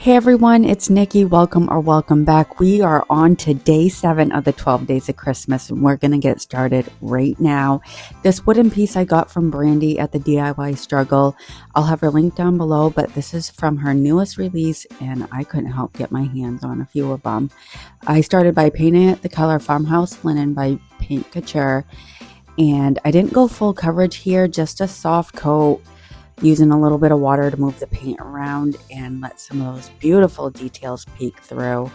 Hey everyone, it's Nikki. Welcome back. We are on to day 7 of the 12 days of Christmas, and we're going to get started right now. This wooden piece I got from Brandy at the DIY Struggle. I'll have her link down below, but this is from her newest release, and I couldn't help get my hands on a few of them. I started by painting it the color Farmhouse Linen by Paint Couture, and I didn't go full coverage here, just a soft coat, using a little bit of water to move the paint around and let some of those beautiful details peek through.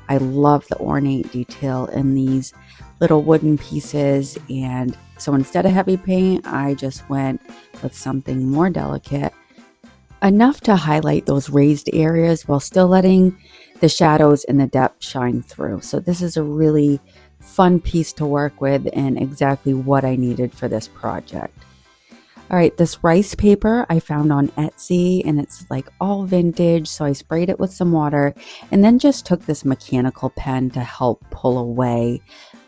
I love the ornate detail in these little wooden pieces, and so instead of heavy paint, I just went with something more delicate, enough to highlight those raised areas while still letting the shadows and the depth shine through. So this is a really fun piece to work with and exactly what I needed for this project. All right, this rice paper I found on Etsy, and it's like all vintage, so I sprayed it with some water and then just took this mechanical pen to help pull away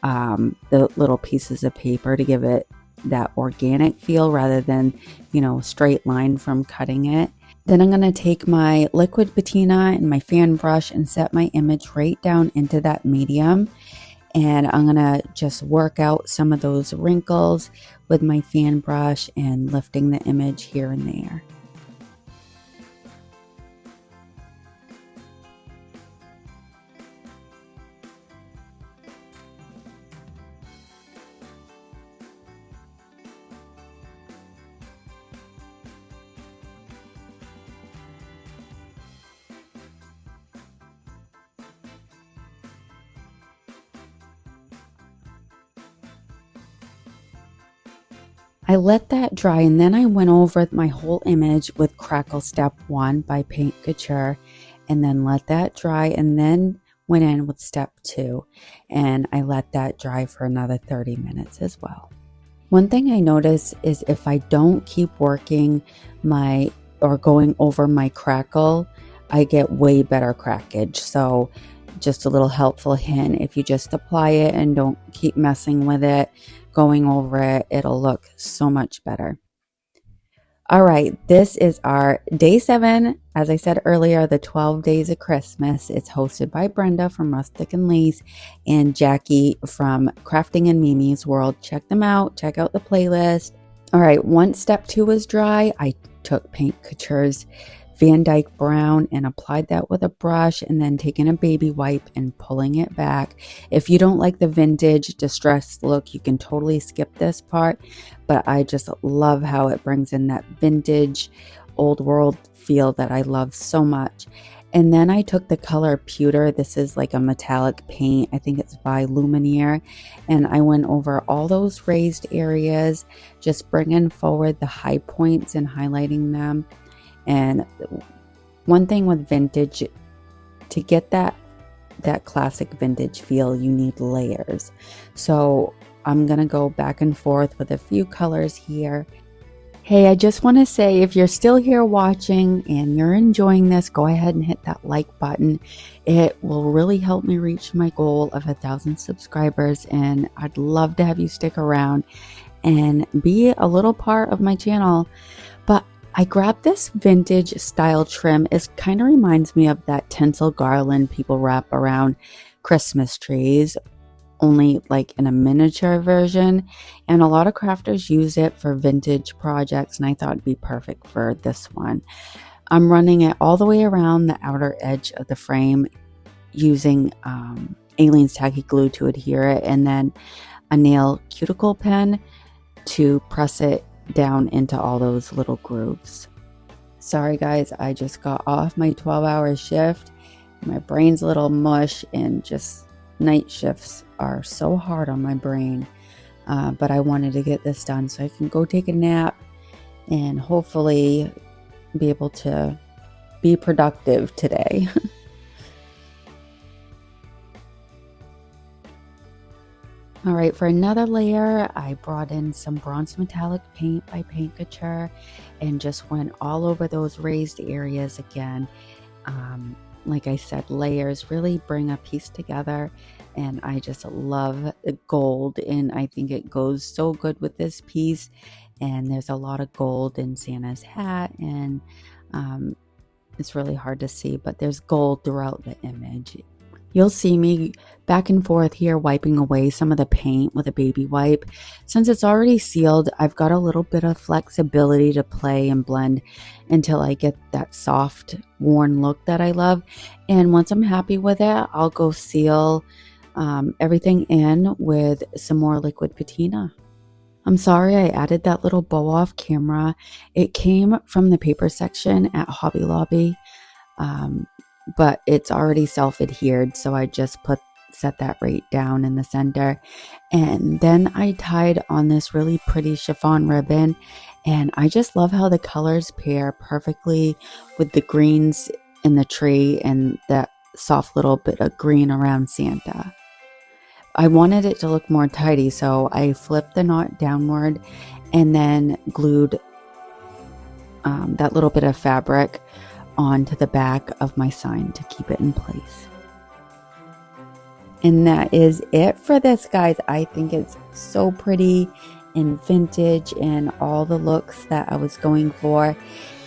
the little pieces of paper to give it that organic feel rather than, straight line from cutting it. Then I'm going to take my liquid patina and my fan brush and set my image right down into that medium. And I'm going to just work out some of those wrinkles with my fan brush and lifting the image here and there. I let that dry, and then I went over my whole image with Crackle Step 1 by Paint Couture, and then let that dry, and then went in with Step 2, and I let that dry for another 30 minutes as well. One thing I notice is if I don't keep working or going over my crackle, I get way better crackage. So just a little helpful hint, if you just apply it and don't keep messing with it, going over it, it'll look so much better. All right, this is our day 7. As I said earlier, the 12 days of Christmas. It's hosted by Brenda from Rustic and Lace and Jackie from Crafting and Mimi's World. Check them out. Check out the playlist. All right, once step 2 was dry, I took Paint Couture's Van Dyke Brown and applied that with a brush, and then taking a baby wipe and pulling it back. If you don't like the vintage distressed look, you can totally skip this part, but I just love how it brings in that vintage old world feel that I love so much. And then I took the color Pewter. This is like a metallic paint. I think it's by Lumineer. And I went over all those raised areas, just bringing forward the high points and highlighting them. And one thing with vintage, to get that classic vintage feel, you need layers. So I'm going to go back and forth with a few colors here. Hey, I just want to say, if you're still here watching and you're enjoying this, go ahead and hit that like button. It will really help me reach my goal of 1,000 subscribers, and I'd love to have you stick around and be a little part of my channel. But I grabbed this vintage style trim. It kind of reminds me of that tinsel garland people wrap around Christmas trees, only like in a miniature version. And a lot of crafters use it for vintage projects, and I thought it'd be perfect for this one. I'm running it all the way around the outer edge of the frame using Aleene's tacky glue to adhere it, and then a nail cuticle pen to press it down into all those little grooves. Sorry guys, I just got off my 12-hour shift. My brain's a little mush, and just night shifts are so hard on my brain. But I wanted to get this done so I can go take a nap and hopefully be able to be productive today. All right, for another layer, I brought in some bronze metallic paint by Paint Couture and just went all over those raised areas again. Like I said, layers really bring a piece together, and I just love the gold, and I think it goes so good with this piece. And there's a lot of gold in Santa's hat, and It's really hard to see, but there's gold throughout the image. You'll see me back and forth here wiping away some of the paint with a baby wipe. Since it's already sealed, I've got a little bit of flexibility to play and blend until I get that soft, worn look that I love. And once I'm happy with it, I'll go seal everything in with some more liquid patina. I'm sorry I added that little bow off camera. It came from the paper section at Hobby Lobby. But it's already self-adhered, so I just set that right down in the center. And then I tied on this really pretty chiffon ribbon, and I just love how the colors pair perfectly with the greens in the tree and that soft little bit of green around Santa. I wanted it to look more tidy, so I flipped the knot downward and then glued that little bit of fabric onto the back of my sign to keep it in place. And that is it for this, guys. I think it's so pretty and vintage and all the looks that I was going for.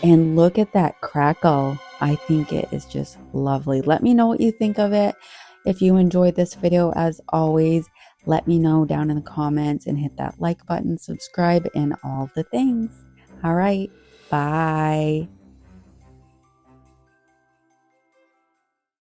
And look at that crackle. I think it is just lovely. Let me know what you think of it. If you enjoyed this video, as always, let me know down in the comments and hit that like button, subscribe, and all the things. All right, bye.